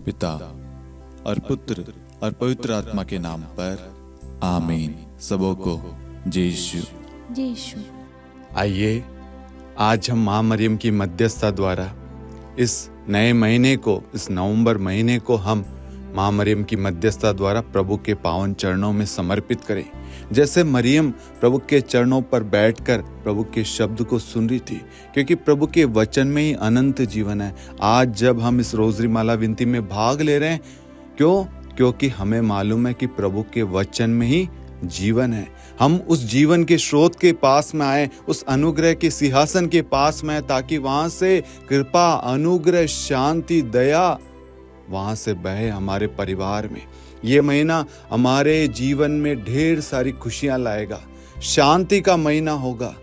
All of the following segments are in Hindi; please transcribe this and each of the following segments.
पिता और पुत्र और पवित्र आत्मा के नाम पर आमीन। सबों को जय यीशु। जय यीशु। आइए आज हम माँ मरियम की मध्यस्थता द्वारा इस नए महीने को, इस नवंबर महीने को हम माँ मरियम की मध्यस्थता द्वारा प्रभु के पावन चरणों में समर्पित करें। जैसे मरियम प्रभु के चरणों पर बैठकर प्रभु के शब्द को सुन रही थी, क्योंकि प्रभु के वचन में ही अनंत जीवन है। आज जब हम इस रोजरी माला विनती में भाग ले रहे हैं, क्योंकि हमें मालूम है कि प्रभु के वचन में ही जीवन है। हम उस जीवन के स्रोत के पास में आए, उस अनुग्रह के सिंहासन के पास में आए, ताकि वहां से कृपा, अनुग्रह, शांति, दया वहां से बहे हमारे परिवार में। ये महीना हमारे जीवन में ढेर सारी खुशियां लाएगा। शांति का महीना होगा,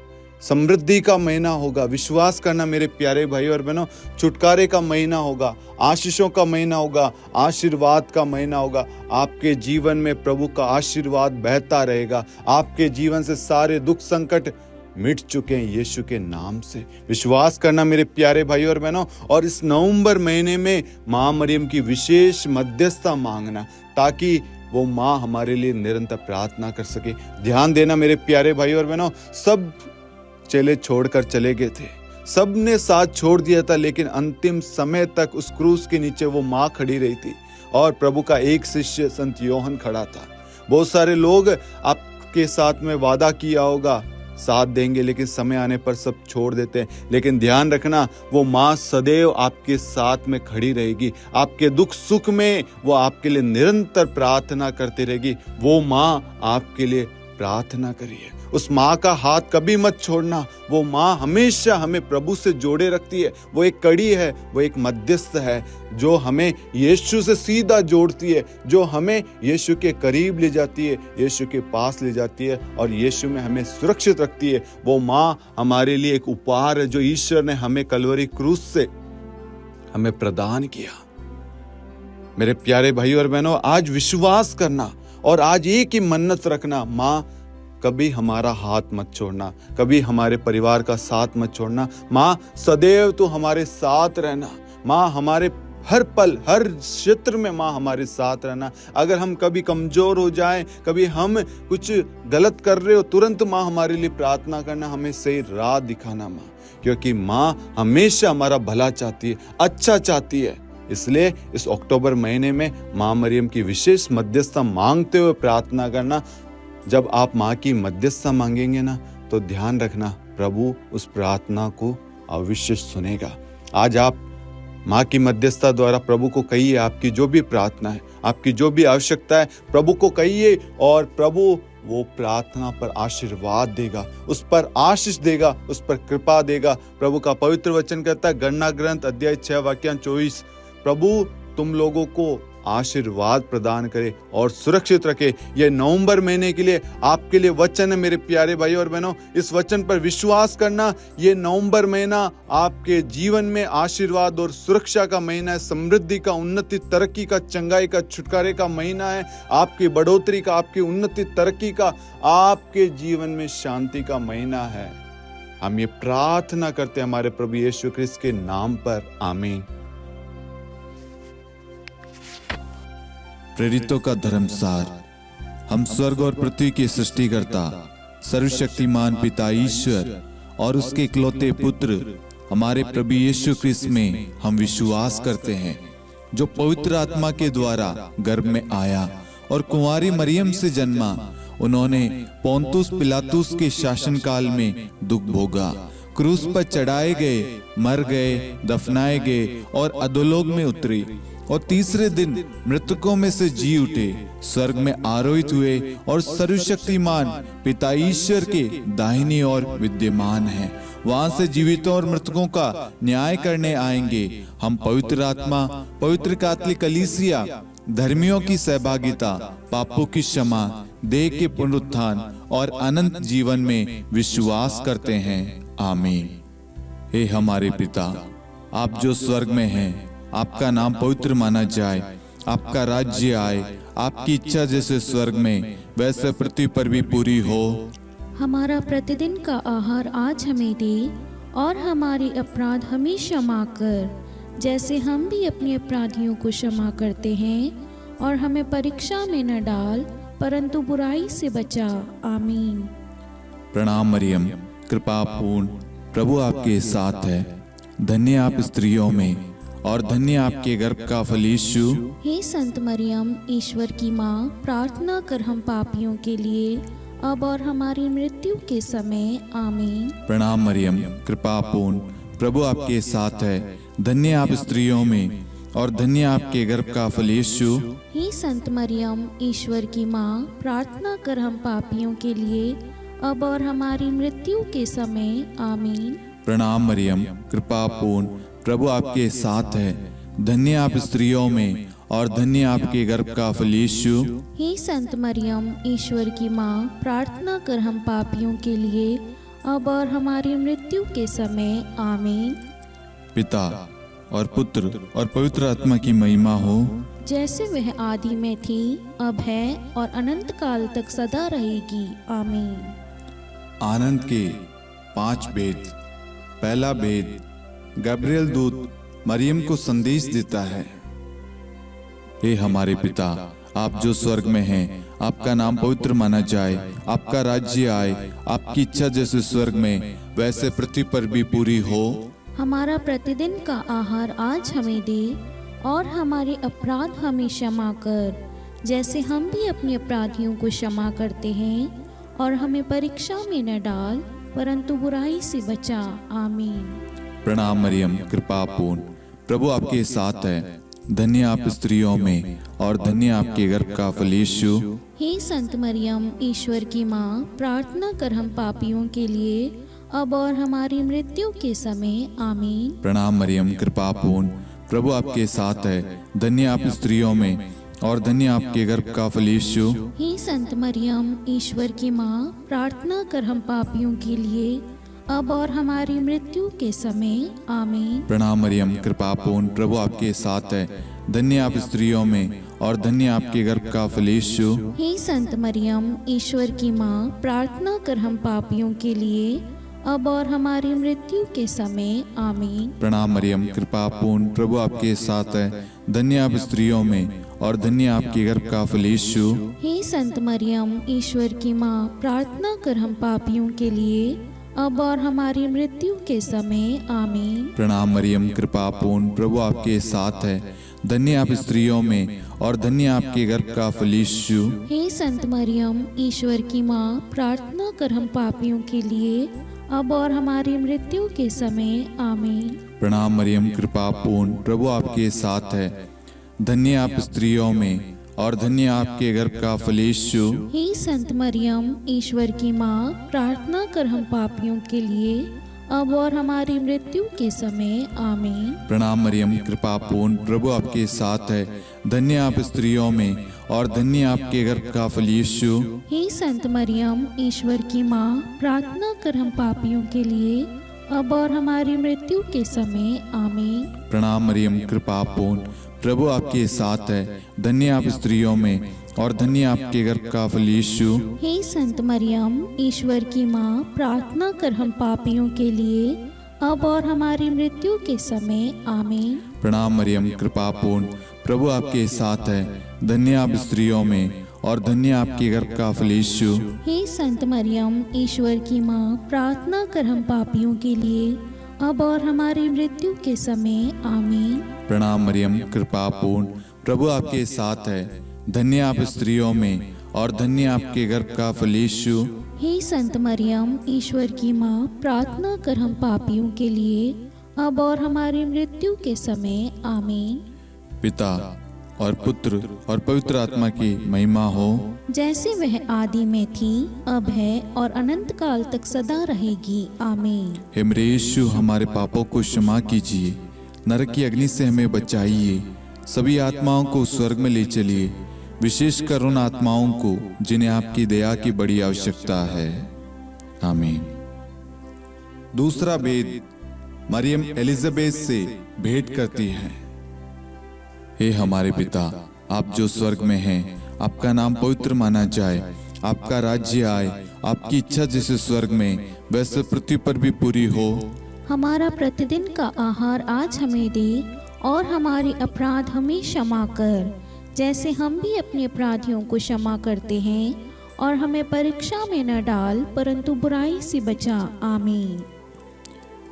समृद्धि का महीना होगा। विश्वास करना मेरे प्यारे भाई और बहनों, छुटकारे का महीना होगा, आशीषों का महीना होगा, आशीर्वाद का महीना होगा। आपके जीवन में प्रभु का आशीर्वाद बहता रहेगा। आपके जीवन से सारे दुख संकट मिट चुके हैं यीशु के नाम से। विश्वास करना मेरे प्यारे भाई और बहनों, और इस नवंबर महीने में माँ मरियम की विशेष मध्यस्थता मांगना, ताकि वो माँ हमारे लिए निरंतर प्रार्थना कर सके। ध्यान देना मेरे प्यारे भाई और बहनों, सब चेले छोड़कर चले गए थे, सब ने साथ छोड़ दिया था, लेकिन अंतिम समय तक उस क्रूस के नीचे वो माँ खड़ी रही थी और प्रभु का एक शिष्य संत योहन खड़ा था। बहुत सारे लोग आपके साथ में वादा किया होगा, साथ देंगे, लेकिन समय आने पर सब छोड़ देते हैं। लेकिन ध्यान रखना, वो माँ सदैव आपके साथ में खड़ी रहेगी। आपके दुख सुख में वो आपके लिए निरंतर प्रार्थना करती रहेगी। वो माँ आपके लिए प्रार्थना करिए। उस माँ का हाथ कभी मत छोड़ना। वो माँ हमेशा हमें प्रभु से जोड़े रखती है। वो एक कड़ी है, वो एक मध्यस्थ है, जो हमें यीशु से सीधा जोड़ती है, जो हमें यीशु के करीब ले जाती है, यीशु के पास ले जाती है और यीशु में हमें सुरक्षित रखती है। वो माँ हमारे लिए एक उपहार है, जो ईश्वर ने हमें कलवरी क्रूस से हमें प्रदान किया। मेरे प्यारे भाई और बहनों, आज विश्वास करना और आज एक ही मन्नत रखना, माँ कभी हमारा हाथ मत छोड़ना, कभी हमारे परिवार का साथ मत छोड़ना। माँ सदैव तो हमारे साथ रहना। माँ हमारे हर पल, हर क्षेत्र में माँ हमारे साथ रहना। अगर हम कभी कमजोर हो जाएं, कभी हम कुछ गलत कर रहे हो, तुरंत माँ हमारे लिए प्रार्थना करना, हमें सही राह दिखाना माँ, क्योंकि माँ हमेशा हमारा भला चाहती है, अच्छा चाहती है। इसलिए इस अक्टूबर महीने में माँ मरियम की विशेष मध्यस्थता मांगते हुए प्रार्थना करना। जब आप माँ की मध्यस्थता मांगेंगे ना, तो ध्यान रखना, प्रभु उस प्रार्थना को अवश्य सुनेगा। आज आप माँ की मध्यस्थता द्वारा प्रभु को कहिए, आपकी जो भी प्रार्थना है, आपकी जो भी आवश्यकता है, प्रभु को कहिए, और प्रभु वो प्रार्थना पर आशीर्वाद देगा, उस पर आशीष देगा, उस पर कृपा देगा। प्रभु का पवित्र वचन कहता है, गणना ग्रंथ अध्याय 6 वाक्य 24, प्रभु तुम लोगों को आशीर्वाद प्रदान करे और सुरक्षित रखे। ये नवंबर महीने के लिए आपके लिए वचन है मेरे प्यारे भाई और बहनों। इस वचन पर विश्वास करना। ये नवंबर महीना आपके जीवन में आशीर्वाद और सुरक्षा का महीना है, समृद्धि का, उन्नति, तरक्की का, चंगाई का, छुटकारे का महीना है, आपकी बढ़ोतरी का, आपकी उन्नति, तरक्की का, आपके जीवन में शांति का महीना है। हम ये प्रार्थना करते हैं हमारे प्रभु यीशु ख्रिस्त के नाम पर, आमीन। प्रेरितों का धर्मसार। हम स्वर्ग और पृथ्वी के सृष्टिकर्ता सर्वशक्तिमान पिता ईश्वर और उसके इकलौते पुत्र हमारे प्रभु यीशु ख्रिस्त में हम विश्वास करते हैं, जो पवित्र आत्मा के द्वारा गर्भ में आया और कुंवारी मरियम से जन्मा। उन्होंने पोंतुस पिलातुस के शासनकाल में दुख भोगा, क्रूस पर चढ़ाए गए, मर गए, दफनाए गए और अधोलोक में उतरे और तीसरे दिन मृतकों में से जी उठे, स्वर्ग में आरोहित हुए और सर्वशक्तिमान पिता ईश्वर के दाहिनी ओर विद्यमान हैं। वहां से जीवितों और मृतकों का न्याय करने आएंगे। हम पवित्र आत्मा, पवित्र कैथोलिक कलीसिया, धर्मियों की सहभागिता, पापों की क्षमा, देह के पुनरुत्थान और अनंत जीवन में विश्वास करते हैं, आमीन। हे हमारे पिता, आप जो स्वर्ग में हैं, आपका नाम पवित्र माना जाए, आपका राज्य आए, आपकी इच्छा जैसे स्वर्ग में वैसे पृथ्वी पर भी पूरी हो। हमारा प्रतिदिन का आहार आज हमें दे, और हमारे अपराध हमें क्षमा कर, जैसे हम भी अपने अपराधियों को क्षमा करते हैं, और हमें परीक्षा में न डाल, परंतु बुराई से बचा। आमीन। प्रणाम मरियम, कृपा पूर्ण, प्रभु आपके साथ है। धन्य आप स्त्रियों में और धन्य आपके गर्भ का फल यीशु। हे संत मरियम, ईश्वर की माँ, प्रार्थना कर हम पापियों के लिए, अब और हमारी मृत्यु के समय। आमीन। प्रणाम मरियम, कृपा पूर्ण, प्रभु आपके साथ है। धन्य आप स्त्रियों में और धन्य आपके गर्भ का फल यीशु। हे संत मरियम, ईश्वर की माँ, प्रार्थना कर हम पापियों के लिए, अब और हमारी मृत्यु के समय। आमीन। प्रणाम मरियम, कृपा पूर्ण, प्रभु आपके साथ है। धन्य आप स्त्रियों में और धन्य आपके गर्भ का फल यीशु। हे संत मरियम, ईश्वर की माँ, प्रार्थना कर हम पापियों के लिए, अब और हमारी मृत्यु के समय। आमीन। पिता और पुत्र और पवित्र आत्मा की महिमा हो, जैसे वह आदि में थी, अब है और अनंत काल तक सदा रहेगी। आमीन। आनंद के 5 भेद। पहला भेद, गब्रियल दूत मरियम को संदेश देता है। हे हमारे पिता, आप जो स्वर्ग में हैं, आपका नाम पवित्र माना जाए, आपका राज्य आए, आपकी इच्छा जैसे स्वर्ग में वैसे पृथ्वी पर भी पूरी हो। हमारा प्रतिदिन का आहार आज हमें दे, और हमारे अपराध हमें क्षमा कर, जैसे हम भी अपने अपराधियों को क्षमा करते हैं, और हमें परीक्षा में न डाल, परंतु बुराई से बचा। आमीन। प्रणाम मरियम, कृपा पूर्ण, प्रभु आपके साथ है। धन्य आप स्त्रियों में और धन्य आपके गर्भ का फल यीशु। हे संत मरियम, ईश्वर की माँ, प्रार्थना कर हम पापियों के लिए, अब और हमारी मृत्यु के समय। आमीन। प्रणाम मरियम, कृपा पूर्ण, प्रभु आपके साथ है। धन्य आप स्त्रियों में और धन्य आपके गर्भ का फल यीशु। हे संत मरियम, ईश्वर की माँ, प्रार्थना कर हम पापियों के लिए, अब और हमारी मृत्यु के समय। आमीन। प्रणाम मरियम, कृपा पूर्ण, प्रभु आपके साथ है। धन्य आप स्त्रियों में और धन्य आपके गर्भ का फल यीशु। हे संत मरियम, ईश्वर की माँ, प्रार्थना कर हम पापियों के लिए, अब और हमारी मृत्यु के समय। आमीन। प्रणाम मरियम, कृपा पूर्ण, प्रभु आपके साथ है। धन्य आप स्त्रियों में और धन्य आपके गर्भ का फल यीशु। हे संत मरियम, ईश्वर की माँ, प्रार्थना कर हम पापियों के लिए, अब और हमारी मृत्यु के समय। आमीन। प्रणाम मरियम, कृपा पूर्ण, प्रभु आपके साथ है। धन्य आप स्त्रियों में और धन्य आपके गर्भ का फल यीशु। हे संत मरियम, ईश्वर की माँ, प्रार्थना कर हम पापियों के लिए, अब और हमारी मृत्यु के समय। आमीन। प्रणाम मरियम, कृपा पूर्ण, प्रभु आपके साथ है। धन्य आप स्त्रियों में और धन्य आपके गर्भ का फल यीशु। हे संत मरियम, ईश्वर की माँ, प्रार्थना कर हम पापियों के लिए, अब और हमारी मृत्यु के समय। आमीन। प्रणाम मरियम, कृपा पूर्ण, प्रभु आपके साथ है। धन्य आप स्त्रियों में और धन्य आपके गर्भ का फल यीशु। हे संत मरियम, ईश्वर की माँ, प्रार्थना कर हम पापियों के लिए, अब और हमारी मृत्यु के समय। आमीन। प्रणाम मरियम, कृपा पूर्ण, प्रभु आपके साथ है। धन्य आप स्त्रियों में और धन्य आपके गर्भ का फल यीशु। हे संत मरियम, ईश्वर की माँ, प्रार्थना कर हम पापियों के लिए, अब और हमारी मृत्यु के समय। आमीन। प्रणाम मरियम, कृपा पूर्ण, प्रभु आपके साथ है। धन्य आप स्त्रियों में और धन्य आपके गर्भ का फल यीशु। हे संत मरियम, ईश्वर की माँ, प्रार्थना कर हम पापियों के लिए, अब और हमारी मृत्यु के समय। आमीन। प्रणाम मरियम, कृपा पूर्ण, प्रभु आपके साथ है। धन्य आप स्त्रियों में और धन्य आपके गर्भ का फल यीशु। हे संत मरियम, ईश्वर की माँ, प्रार्थना कर हम पापियों के लिए, अब और हमारी मृत्यु के समय। आमीन। पिता और पुत्र और पवित्र आत्मा की महिमा हो, जैसे वह आदि में थी, अब है और अनंत काल तक सदा रहेगी। आमीन। हे मेरे यीशु, हमारे पापों को क्षमा कीजिए, नरक की अग्नि से हमें बचाइए, सभी आत्माओं को स्वर्ग में ले चलिए, विशेषकर उन आत्माओं को जिन्हें आपकी दया की बड़ी आवश्यकता है। आमीन। दूसरा भेद, मरियम एलिजाबेथ से भेंट करती है। हे हमारे पिता, आप जो स्वर्ग में हैं, आपका नाम पवित्र माना जाए, आपका राज्य आए, आपकी इच्छा जैसे स्वर्ग में वैसे पृथ्वी पर भी पूरी हो। हमारा प्रतिदिन का आहार आज हमें दे, और हमारे अपराध हमें क्षमा कर, जैसे हम भी अपने अपराधियों को क्षमा करते हैं, और हमें परीक्षा में न डाल परंतु बुराई से बचा। आमीन।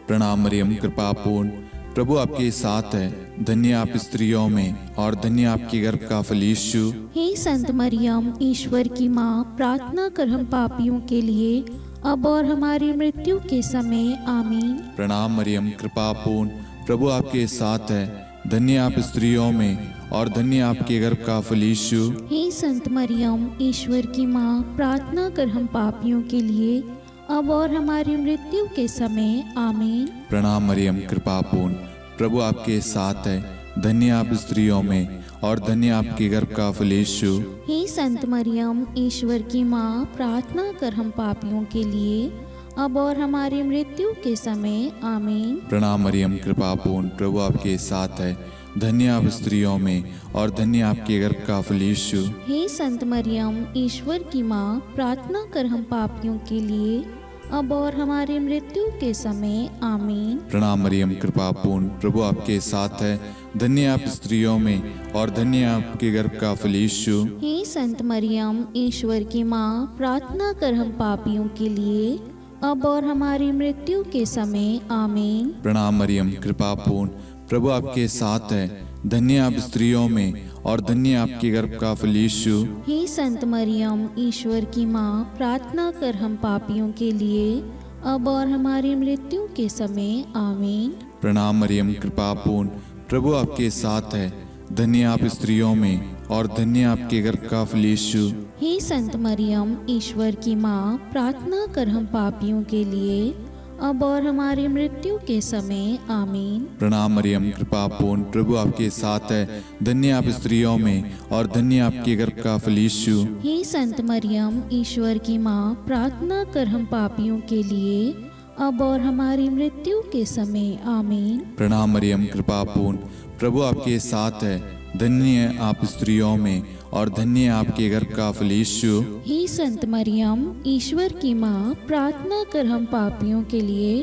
प्रणाम मरियम, कृपा पूर्ण, प्रभु आपके साथ है। धन्य आप स्त्रियों में और धन्य आपके गर्भ का फल यीशु। हे संत मरियम, ईश्वर की माँ, प्रार्थना कर हम पापियों के लिए अब और हमारी मृत्यु के समय। आमीन। प्रणाम मरियम, कृपा पूर्ण, प्रभु आपके साथ है। धन्य आप स्त्रियों में और धन्य आपके गर्भ का फल यीशु। हे संत मरियम, ईश्वर की माँ, प्रार्थना कर हम पापियों के लिए अब और हमारी मृत्यु के समय। आमीन। प्रणाम मरियम, कृपा पूर्ण, प्रभु आपके साथ है। धन्य आप स्त्रियों में और धन्य आपके गर्भ का फल यीशु। हे संत मरियम, ईश्वर की माँ, प्रार्थना कर हम पापियों के लिए अब और हमारी मृत्यु के समय। आमीन। प्रणाम मरियम, कृपा पूर्ण, प्रभु आपके साथ है। धन्य आप स्त्रियों में और धन्य आपके गर्भ का फल यीशु। हे संत मरियम, ईश्वर की माँ, प्रार्थना कर हम पापियों के लिए अब और हमारी मृत्यु के समय। आमीन। प्रणाम मरियम, कृपा पूर्ण, प्रभु आपके साथ है। धन्य आप स्त्रियों में और धन्य आपके गर्भ का फल यीशु। हे संत मरियम, ईश्वर की माँ, प्रार्थना कर हम पापियों के लिए अब और हमारी मृत्यु के समय। आमीन। प्रणाम मरियम, कृपा पूर्ण, प्रभु आपके साथ है। धन्य आप स्त्रियों में और धन्य आपके गर्भ का फल यीशु। हे संत मरियम, ईश्वर की माँ, प्रार्थना कर हम पापियों के लिए अब और हमारी मृत्यु के समय। आमीन। प्रणाम मरियम, कृपा पूर्ण, प्रभु आपके साथ है। धन्य आप स्त्रियों में और धन्य आपके गर्भ का फल यीशु। हे संत मरियम, ईश्वर की माँ, प्रार्थना कर हम पापियों के लिए अब और हमारी मृत्यु के समय। आमीन। प्रणाम मरियम, कृपा पूर्ण, प्रभु आपके साथ है। धन्य आप स्त्रियों में और धन्य आपके गर्भ का फल यीशु। हे संत मरियम, ईश्वर की माँ, प्रार्थना कर हम पापियों के लिए अब और हमारी मृत्यु के समय। आमीन। प्रणाम मरियम, कृपा पूर्ण, प्रभु आपके साथ है। धन्य आप स्त्रियों में और धन्य आपके गर्भ का फल यीशु। हे संत मरियम, ईश्वर की माँ, प्रार्थना कर हम पापियों के लिए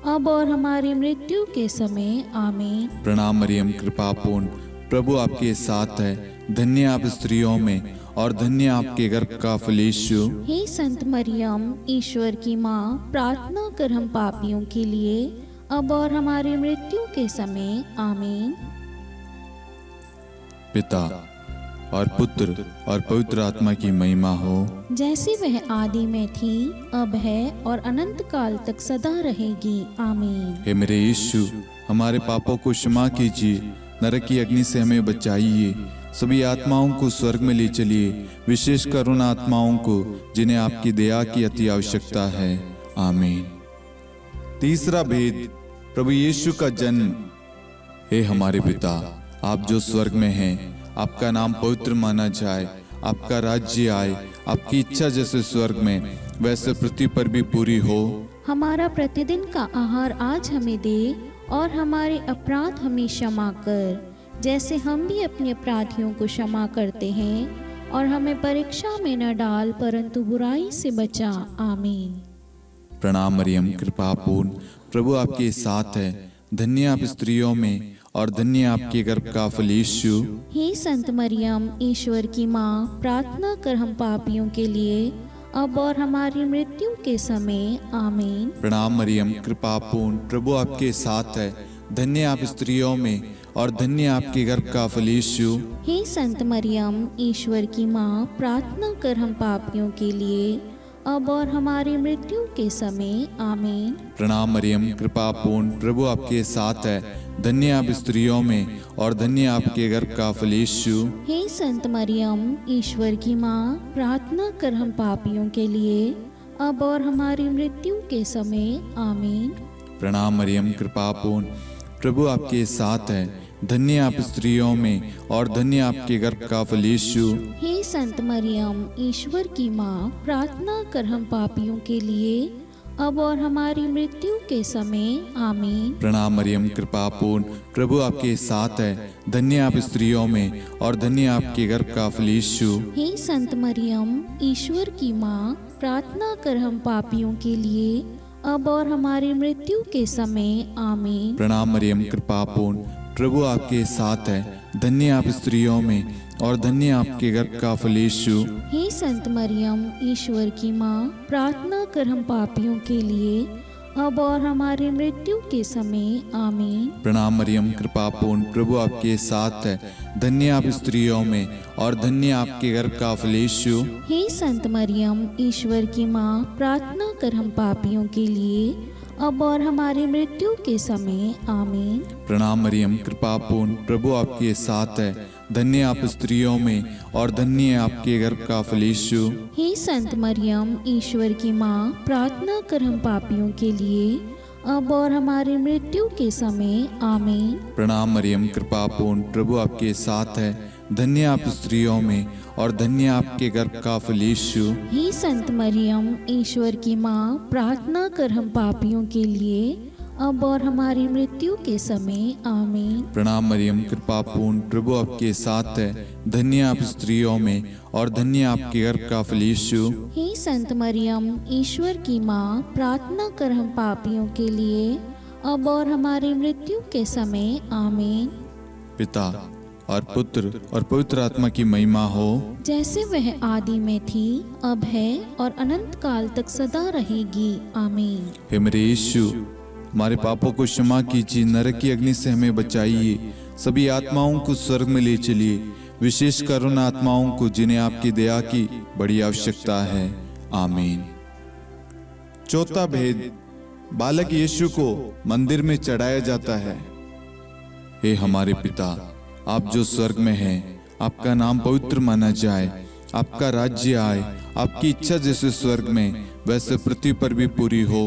अब और हमारी मृत्यु के समय। आमीन। प्रणाम मरियम, कृपा पूर्ण, प्रभु आपके साथ है। धन्य आप स्त्रियों में और धन्य आपके गर्भ का फल यीशु। हे संत मरियम, ईश्वर की माँ, प्रार्थना कर हम पापियों के लिए अब और हमारी मृत्यु के समय। आमीन। पिता और पुत्र और पवित्र आत्मा की महिमा हो, जैसे वह आदि में थी, अब है और अनंत काल तक सदा रहेगी। आमीन। हे मेरे यीशु, हमारे पापों को क्षमा कीजिए, नरक की अग्नि से हमें बचाइए, सभी आत्माओं को स्वर्ग में ले चलिए, विशेषकर उन आत्माओं को जिन्हें आपकी दया की अति आवश्यकता है। आमीन। तीसरा भेद, प्रभु यीशु का जन्म। हे हमारे पिता, आप जो स्वर्ग में हैं, आपका नाम पवित्र माना जाए, आपका राज्य आए, आपकी इच्छा जैसे स्वर्ग में वैसे पृथ्वी पर भी पूरी हो। हमारा प्रतिदिन का आहार आज हमें दे, और हमारे अपराध हमें क्षमा कर, जैसे हम भी अपने अपराधियों को क्षमा करते हैं, और हमें परीक्षा में न डाल परंतु बुराई से बचा। आमीन। प्रणाम मरियम, कृपा पूर्ण, प्रभु आपके साथ है। धन्य आप स्त्रियों में और धन्य आपके गर्भ का फल यीशु। हे संत मरियम, ईश्वर की माँ, प्रार्थना कर हम पापियों के लिए अब और हमारी मृत्यु के समय। आमीन। प्रणाम मरियम, कृपा पूर्ण, प्रभु आपके साथ है। धन्य आप स्त्रियों में और धन्य आपके गर्भ का फल यीशु। हे संत मरियम, ईश्वर की माँ, प्रार्थना कर हम पापियों के लिए अब और हमारी मृत्यु के समय। आमीन। प्रणाम मरियम, कृपा पूर्ण, प्रभु आपके साथ है। धन्य आप स्त्रियों में और धन्य आपके गर्भ का फल यीशु। हे संत मरियम, ईश्वर की माँ, प्रार्थना कर हम पापियों के लिए अब और हमारी मृत्यु के समय। आमीन। प्रणाम मरियम, कृपा पूर्ण, प्रभु आपके साथ है। धन्य आप स्त्रियों में और धन्य आपके गर्भ का फल यीशु। हे संत मरियम, ईश्वर की माँ, प्रार्थना कर हम पापियों के लिए अब और हमारी मृत्यु के समय। आमीन। प्रणाम मरियम, कृपा पूर्ण, प्रभु आपके साथ है। धन्य आप स्त्रियों में और धन्य आपके गर्भ का फल यीशु। हे संत मरियम, ईश्वर की माँ, प्रार्थना कर हम पापियों के लिए अब और हमारी मृत्यु के समय। आमीन। प्रणाम मरियम, कृपा पूर्ण, प्रभु आपके साथ है, धन्य आप स्त्रियों में और धन्य आपके गर्भ का फल यीशु। हे संत मरियम, ईश्वर की माँ, प्रार्थना कर हम पापियों के लिए, अब और हमारी मृत्यु के समय। आमीन। प्रणाम मरियम, कृपा पूर्ण, प्रभु आपके साथ है, धन्य आप स्त्रियों में और धन्य आपके गर्भ का फल यीशु। हे संत मरियम, ईश्वर की माँ, प्रार्थना कर हम पापियों के लिए, अब और हमारी मृत्यु के समय। आमीन। प्रणाम मरियम, कृपा पूर्ण, प्रभु आपके साथ है, धन्य आप स्त्रियों में और धन्य आपके गर्भ का फल यीशु। हे संत मरियम, ईश्वर की माँ, प्रार्थना कर हम पापियों के लिए, अब और हमारी मृत्यु के समय। आमीन। प्रणाम मरियम, कृपा पूर्ण, प्रभु आपके साथ है, धन्य आप स्त्रियों में और धन्य आपके गर्भ का फल यीशु। हे संत मरियम, ईश्वर की माँ, प्रार्थना कर हम पापियों के लिए, अब और हमारी मृत्यु के समय। आमीन। प्रणाम मरियम, कृपा पूर्ण, प्रभु आपके साथ है, धन्य आप स्त्रियों में और धन्य आपके गर्भ का फल यीशु। हे संत मरियम, ईश्वर की माँ, प्रार्थना कर हम पापियों के लिए, अब और हमारी मृत्यु के समय। आमीन। पिता और पुत्र और पवित्र आत्मा की महिमा हो, जैसे वह आदि में थी, अब है और अनंत काल तक सदा रहेगी। आमीन। हे मेरे यीशु, हमारे पापों को क्षमा कीजिए, नरक की अग्नि से हमें बचाइए, सभी आत्माओं को स्वर्ग में ले चलिए, विशेषकर उन आत्माओं को जिन्हें आपकी दया की बड़ी आवश्यकता है। आमीन। चौथा भेद, बालक यीशु को मंदिर में चढ़ाया जाता है। हे हमारे पिता, आप जो स्वर्ग में हैं, आपका नाम पवित्र माना जाए, आपका राज्य आए, आपकी इच्छा जैसे स्वर्ग में वैसे पृथ्वी पर भी पूरी हो।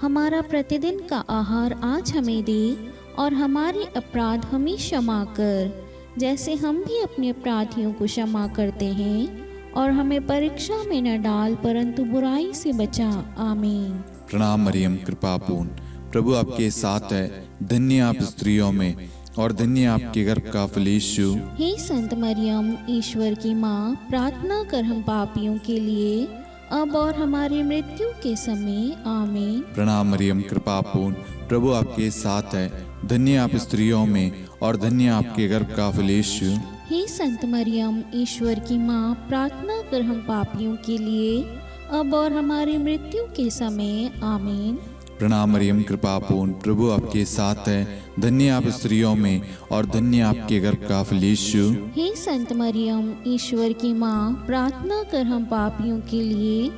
हमारा प्रतिदिन का आहार आज हमें दे, और हमारे अपराध हमें क्षमा कर, जैसे हम भी अपने अपराधियों को क्षमा करते हैं, और हमें परीक्षा में न डाल, परंतु बुराई से बचा। आमीन। प्रणाम मरियम, कृपा पूर्ण, प्रभु आपके साथ है, धन्य आप स्त्रियों में और धन्य आपके गर्भ का फल यीशु। हे संत मरियम, ईश्वर की माँ, प्रार्थना कर हम पापियों के लिए, अब और हमारी मृत्यु के समय। आमीन। प्रणाम मरियम, कृपा पूर्ण, प्रभु आपके साथ है, धन्य आप स्त्रियों में और धन्य आपके गर्भ का फल यीशु। हे संत मरियम, ईश्वर की माँ, प्रार्थना कर हम पापियों के लिए, अब और हमारी मृत्यु के समय। आमीन। प्रणाम मरियम, कृपा पूर्ण, प्रभु आपके साथ है, धन्य आप स्त्रियों में और धन्य आपके गर्भ का फल यीशु। हे संत मरियम, ईश्वर की माँ, प्रार्थना कर हम पापियों के लिए,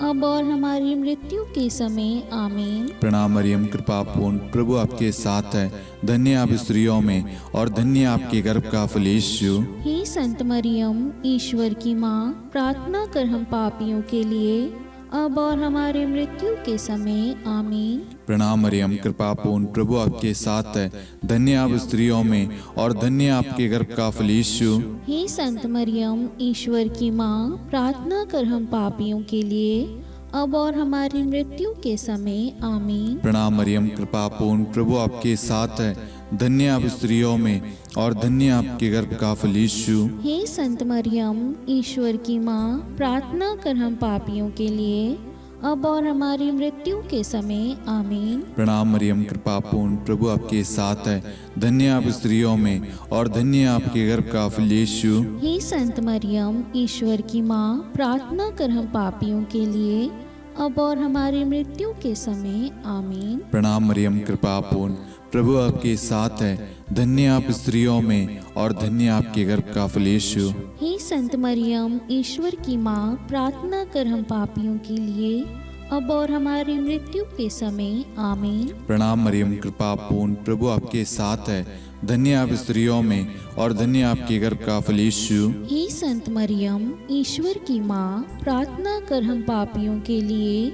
अब और हमारी मृत्यु के समय। आमीन। प्रणाम मरियम, कृपा पूर्ण, प्रभु आपके साथ है, धन्य आप स्त्रियों में और धन्य आपके गर्भ का फल यीशु। हे संत मरियम, ईश्वर की माँ, प्रार्थना कर हम पापियों के लिए, अब और हमारी मृत्यु के समय। आमीन। प्रणाम मरियम, कृपा पूर्ण, प्रभु आपके साथ है, धन्य आप स्त्रियों में और धन्य आपके गर्भ का फल यीशु। हे संत मरियम, ईश्वर की माँ, प्रार्थना कर हम पापियों के लिए, अब और हमारी मृत्यु के समय। आमीन। प्रणाम मरियम, कृपा पूर्ण, प्रभु आपके साथ है, धन्य आप स्त्रियों में और धन्य आपके गर्भ का फल यीशु। हे संत मरियम, ईश्वर की माँ, प्रार्थना कर हम पापियों के लिए, अब और हमारी मृत्यु के समय। आमीन। प्रणाम मरियम, कृपा पूर्ण, प्रभु आपके साथ है, धन्य आप स्त्रियों में और धन्य आपके गर्भ का फल यीशु। हे संत मरियम, ईश्वर की माँ, प्रार्थना कर हम पापियों के लिए, अब और हमारी मृत्यु के समय। आमीन। प्रणाम मरियम, कृपा पूर्ण, प्रभु आपके साथ है, धन्य आप स्त्रियों में और धन्य आपके गर्भ का फल यीशु। हे संत मरियम, ईश्वर की माँ, प्रार्थना कर हम पापियों के लिए, अब और हमारी मृत्यु के समय। आमीन। प्रणाम मरियम, कृपा पूर्ण, प्रभु आपके साथ है, धन्य आप स्त्रियों में और धन्य आपके गर्भ का फल यीशु। हे संत मरियम, ईश्वर की माँ, प्रार्थना कर हम पापियों के लिए,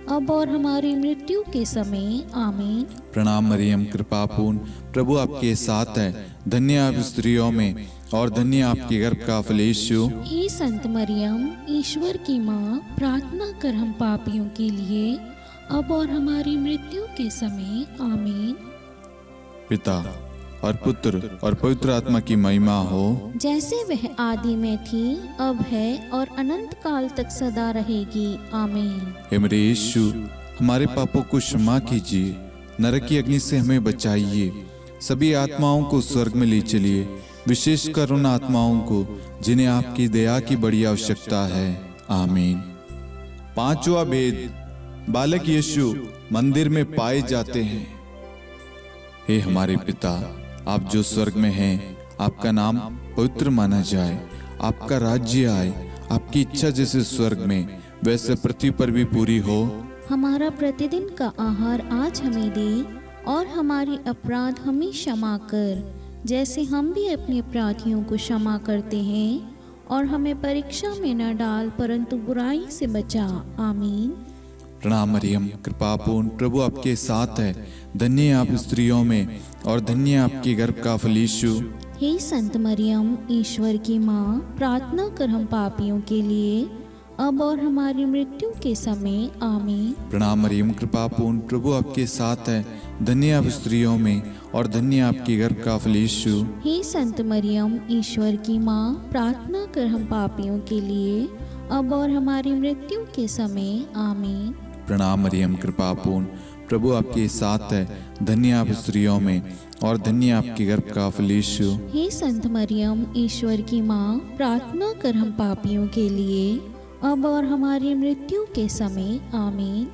अब और हमारी मृत्यु के समय। आमीन। प्रणाम मरियम, कृपा पूर्ण, प्रभु आपके साथ है, धन्य आप स्त्रियों में और धन्य आपके गर्भ का फल यीशु। हे संत मरियम, ईश्वर की माँ, प्रार्थना कर हम पापियों के लिए, अब और हमारी मृत्यु के समय। आमीन। पिता और पुत्र और पवित्र आत्मा की महिमा हो, जैसे वह आदि में थी, अब है और अनंत काल तक सदा रहेगी। आमीन। हे मेरे यीशु, हमारे पापों को क्षमा कीजिए, नरक की अग्नि से हमें बचाइए, सभी आत्माओं को स्वर्ग में ले चलिए, विशेषकर उन आत्माओं को जिन्हें आपकी दया की बड़ी आवश्यकता है। आमीन। पांचवा भेद, बालक यीशु मंदिर में पाए जाते हैं। हे हमारे पिता, आप जो स्वर्ग में हैं, आपका नाम पवित्र माना जाए, आपका राज्य आए, आपकी इच्छा जैसे स्वर्ग में वैसे पृथ्वी पर भी पूरी हो। हमारा प्रतिदिन का आहार आज हमें दे, और हमारे अपराध हमें क्षमा कर, जैसे हम भी अपने अपराधियों को क्षमा करते हैं, और हमें परीक्षा में न डाल, परंतु बुराई से बचा। आमीन। प्रणाम मरियम, कृपापूर्ण, प्रभु आपके साथ है। धन्य आप स्त्रियों में, और धन्य आपके गर्भ का फल यीशु। हे संत मरियम, ईश्वर की माँ, प्रार्थना कर हम पापियों के लिए, अब और हमारी मृत्यु के समय। आमीन। प्रणाम मरियम, कृपापूर्ण, प्रभु आपके साथ है। धन्य आप स्त्रियों में, और धन्य आपके गर्भ का फल यीशु। हे संत मरियम, ईश्वर की माँ, प्रार्थना कर हम पापियों के लिए, अब और हमारी मृत्यु के समय। आमीन। प्रणाम मरियम, कृपापूर्ण, प्रभु आपके साथ है। धन्य आप स्त्रियों में, और धन्य आपके गर्भ का फल यीशु। हे संत मरियम, ईश्वर की माँ, प्रार्थना कर हम पापियों के लिए, अब और हमारी मृत्यु के समय। आमीन।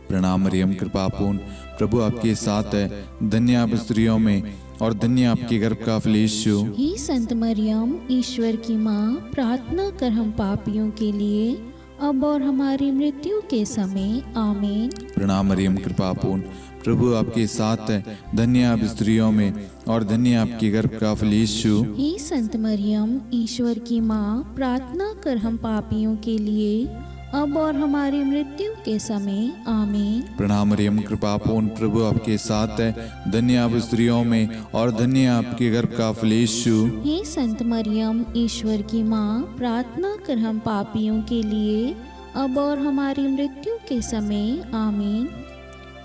प्रणाम मरियम, कृपापूर्ण, प्रभु आपके साथ है। धन्य आप स्त्रियों में, और धन्य आपके गर्भ का फल यीशु। हे संत मरियम, ईश्वर की माँ, प्रार्थना कर हम पापियों के लिए, अब और हमारी मृत्यु के समय। आमीन। प्रणाम मरियम, कृपापूर्ण, प्रभु आपके साथ है। धन्य आप स्त्रियों में, और धन्य आपके गर्भ का फल यीशु। हे संत मरियम, ईश्वर की माँ, प्रार्थना कर हम पापियों के लिए, अब और हमारी मृत्यु के समय। आमीन। प्रणाम मरियम, कृपापूर्ण, प्रभु आपके साथ है। धन्य आप स्त्रियों में, और धन्य आपके गर्भ का फल यीशु। हे संत मरियम, ईश्वर की माँ, प्रार्थना कर हम पापियों के लिए, अब और हमारी मृत्यु के समय। आमीन।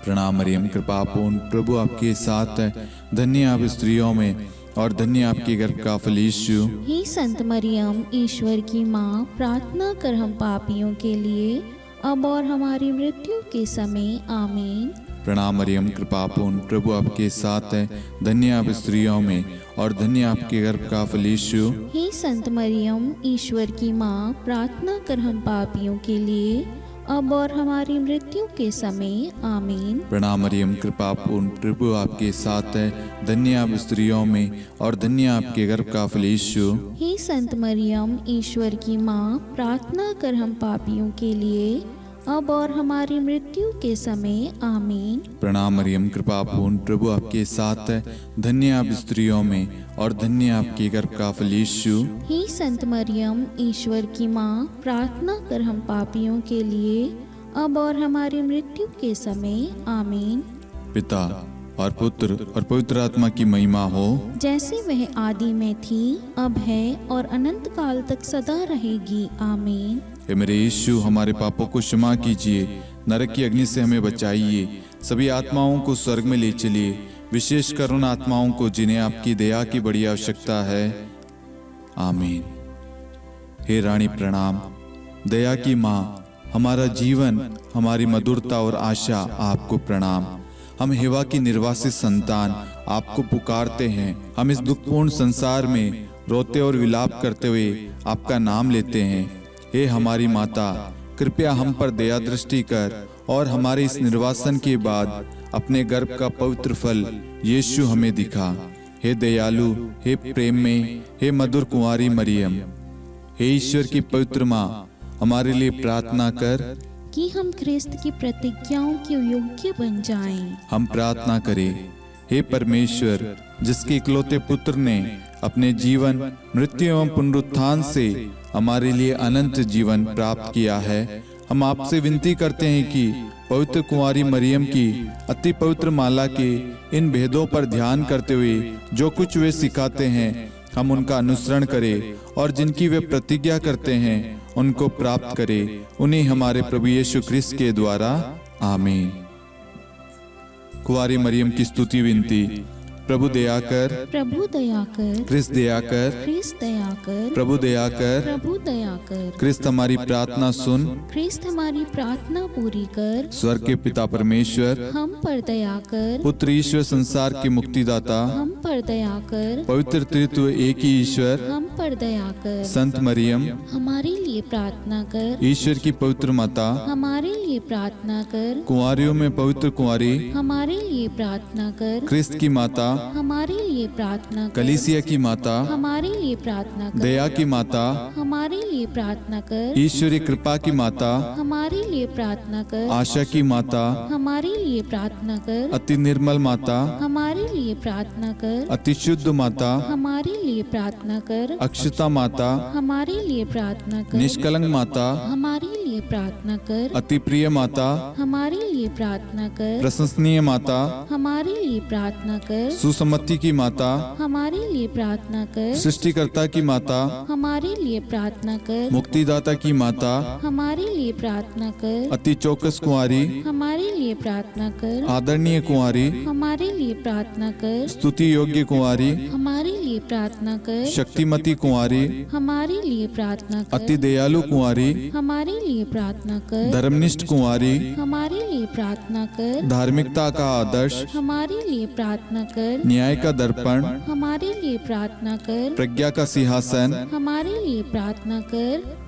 प्रणाम मरियम, कृपापूर्ण, प्रभु आपके साथ है। धन्य आप स्त्रियों में, और धन्य आपके गर्भ का फल यीशु। हे संत मरियम, ईश्वर की माँ, प्रार्थना कर हम पापियों के लिए, अब और हमारी मृत्यु के समय। आमीन। प्रणाम मरियम, कृपापूर्ण, प्रभु आपके साथ है। धन्य आप स्त्रियों में, और धन्य आपके गर्भ का फल यीशु। हे संत मरियम, ईश्वर की माँ, प्रार्थना कर हम पापियों के लिए, अब और हमारी मृत्यु के समय। आमीन। प्रणाम मरियम, कृपापूर्ण, प्रभु आपके साथ है। धन्य आप स्त्रियों में, और धन्य आपके गर्भ का फल यीशु। हे संत मरियम, ईश्वर की माँ, प्रार्थना कर हम पापियों के लिए, अब और हमारी मृत्यु के समय। आमीन। प्रणाम मरियम, कृपापूर्ण, प्रभु आपके साथ है। धन्य आप स्त्रियों में, और धन्य आपके गर्भ का फल यीशु। हे संत मरियम, ईश्वर की माँ, प्रार्थना कर हम पापियों के लिए, अब और हमारी मृत्यु के समय। आमीन। पिता और पुत्र और पवित्र आत्मा की महिमा हो, जैसे वह आदि में थी, अब है, और अनंत काल तक सदा रहेगी। आमीन। हे मेरे यीशु, हमारे पापों को क्षमा कीजिए, नरक की अग्नि से हमें बचाइए, सभी आत्माओं को स्वर्ग में ले चलिए, विशेषकर उन आत्माओं को जिन्हें आपकी दया की बड़ी आवश्यकता है। आमीन। हे रानी प्रणाम, दया की माँ, हमारा जीवन, हमारी मधुरता और आशा आपको प्रणाम। हम हेवा की निर्वासित संतान आपको पुकारते हैं। हम इस दुखपूर्ण संसार में रोते और विलाप करते हुए आपका नाम लेते हैं। हे हमारी माता, कृपया हम पर दया दृष्टि कर, और हमारे इस निर्वासन के बाद अपने गर्भ का पवित्र फल यीशु हमें दिखा। हे दयालु, हे प्रेम में, हे मधुर कुंवारी मरियम, हे ईश्वर की पवित्र माँ, हमारे लिए प्रार्थना कर कि हम ख्रिस्त की प्रतिज्ञाओं के योग्य बन जाएं। हम प्रार्थना करें। हे परमेश्वर, जिसके इकलौते पुत्र ने अपने जीवन, मृत्यु एवं पुनरुत्थान से हमारे लिए अनंत जीवन प्राप्त किया है, हम आपसे विनती करते हैं कि पवित्र कुंवारी मरियम की अति पवित्र माला के इन भेदों पर ध्यान करते हुए जो कुछ वे सिखाते हैं, हम उनका अनुसरण करें, और जिनकी वे प्रतिज्ञा करते हैं उनको प्राप्त करें। उन्हीं हमारे प्रभु यीशु ख्रिस्त के द्वारा। आमीन। कुंवारी मरियम की स्तुति विनती। प्रभु दया कर, प्रभु दया कर, क्रिस्त दया कर, क्रिस्त दया कर, प्रभु दया कर, प्रभु दया कर, क्रिस्त हमारी प्रार्थना सुन, क्रिस्त हमारी प्रार्थना पूरी कर, स्वर्ग के पिता परमेश्वर, हम पर दया कर, पुत्र ईश्वर संसार के मुक्तिदाता, हम पर दया कर, पवित्र त्रित्व एक ही ईश्वर, हम पर दया कर, संत मरियम, हमारे लिए प्रार्थना कर, ईश्वर की पवित्र माता, हमारे लिए प्रार्थना कर, कुंवारियों में पवित्र कुंवारी, हमारे लिए प्रार्थना कर, क्रिस्त की माता, हमारे लिए प्रार्थना कर, कलीसिया की माता, हमारे लिए प्रार्थना कर, दया की माता, हमारे लिए प्रार्थना कर, ईश्वरी कृपा की माता, हमारे लिए प्रार्थना कर, आशा की माता, हमारे लिए प्रार्थना कर, अति निर्मल माता, हमारे लिए प्रार्थना कर, अति शुद्ध माता, हमारे लिए प्रार्थना कर, अक्षता माता, हमारे लिए प्रार्थना कर, निष्कलंक माता, हमारे लिए प्रार्थना कर, अति प्रिय माता, हमारे लिए प्रार्थना कर, प्रशंसनीय माता, हमारे लिए प्रार्थना कर, सुसम्मति की माता, हमारे लिए प्रार्थना कर, सृष्टिकर्ता की माता, हमारे लिए प्रार्थना कर, मुक्तिदाता की माता, हमारे लिए प्रार्थना कर, अति चौकस कुंवारी, हमारे लिए प्रार्थना कर, आदरणीय कुंवारी, हमारे लिए प्रार्थना कर, स्तुति योग्य कुंवारी, हमारे लिए प्रार्थना कर, शक्तिमती कुंवारी, हमारे लिए प्रार्थना अति कर, दयालु कुंवारी, हमारे लिए प्रार्थना कर, धर्मनिष्ठ कुंवारी, हमारे लिए प्रार्थना कर, धार्मिकता का आदर्श, हमारे लिए प्रार्थना कर, न्याय का दर्पण, हमारे लिए प्रार्थना कर, प्रज्ञा का सिंहासन, हमारे लिए प्रार्थना कर,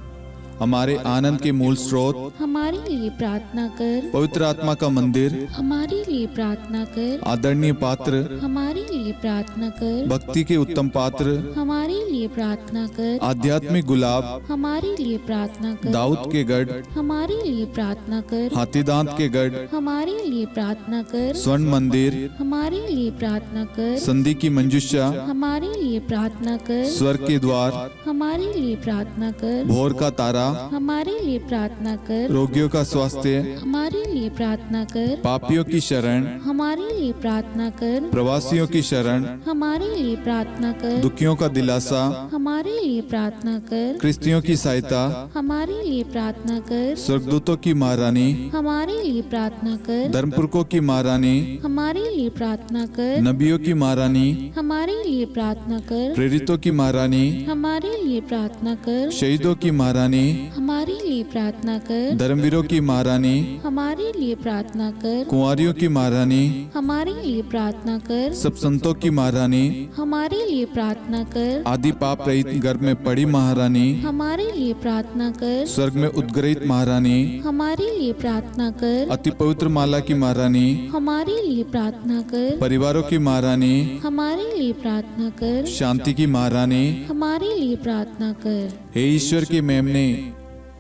हमारे आनंद के मूल स्रोत, हमारे लिए प्रार्थना कर, पवित्र आत्मा का मंदिर, हमारे लिए प्रार्थना कर, आदरणीय पात्र, हमारे लिए प्रार्थना कर, भक्ति के उत्तम पात्र, हमारे लिए प्रार्थना कर, आध्यात्मिक गुलाब, हमारे लिए प्रार्थना कर, दाऊद के गढ़, हमारे लिए प्रार्थना कर, हाथीदांत के गढ़, हमारे लिए प्रार्थना कर, स्वर्ण मंदिर, हमारे लिए प्रार्थना कर, संधि की मंजुषा, हमारे लिए प्रार्थना कर, स्वर्ग के द्वार, हमारे लिए प्रार्थना कर, भोर का तारा, हमारे लिए प्रार्थना कर, रोगियों का स्वास्थ्य, हमारे लिए प्रार्थना कर, पापियों की शरण, हमारे लिए प्रार्थना कर, प्रवासियों की शरण, हमारे लिए प्रार्थना कर, दुखियों का दिलासा, हमारे लिए प्रार्थना कर, क्रिस्तियों की सहायता, हमारे लिए प्रार्थना कर, स्वर्गदूतों की महारानी, हमारे लिए प्रार्थना कर, धर्मपुरखों की महारानी, हमारे लिए प्रार्थना कर, नबियों की महारानी, हमारे लिए प्रार्थना कर, प्रेरितों की महारानी, हमारे लिए प्रार्थना कर, शहीदों की महारानी, हमारे लिए प्रार्थना कर, धर्मवीरों की महारानी, हमारे लिए प्रार्थना कर, कुंवारियों की महारानी, हमारे लिए प्रार्थना कर, सब संतों की महारानी, हमारे लिए प्रार्थना कर, आदि पाप रहित गर्भ में पड़ी महारानी, हमारे लिए प्रार्थना कर, स्वर्ग में उद्गृहित महारानी, हमारे लिए प्रार्थना कर, अति पवित्र माला की महारानी, हमारे लिए प्रार्थना कर, परिवारों की महारानी, हमारे लिए प्रार्थना कर, शांति की महारानी, हमारे लिए प्रार्थना कर। हे ईश्वर के मेमने,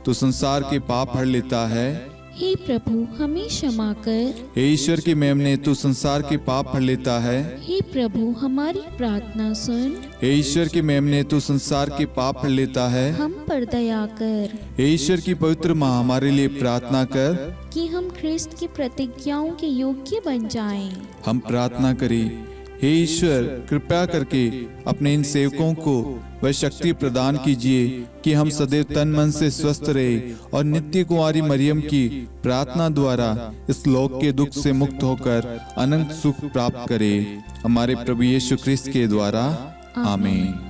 तू संसार के पाप हर लेता है। हे प्रभु हमें क्षमा कर। हे ईश्वर के मेमने, तू संसार के पाप हर लेता है। हे प्रभु हमारी प्रार्थना सुन। हे ईश्वर के मेमने, तू संसार के पाप हर लेता है। हम पर दया कर हे ईश्वर की पवित्र माँ, हमारे लिए प्रार्थना कर कि हम ख्रिस्त की प्रतिज्ञाओं के योग्य बन जाएं। हम प्रार्थना करें। हे ईश्वर, कृपया करके अपने इन सेवकों को वह शक्ति प्रदान कीजिए कि हम सदैव तन मन से स्वस्थ रहे और नित्य कुंवारी मरियम की प्रार्थना द्वारा इस लोक के दुख से मुक्त होकर अनंत सुख प्राप्त करें। हमारे प्रभु यीशु ख्रिस्त के द्वारा, आमीन।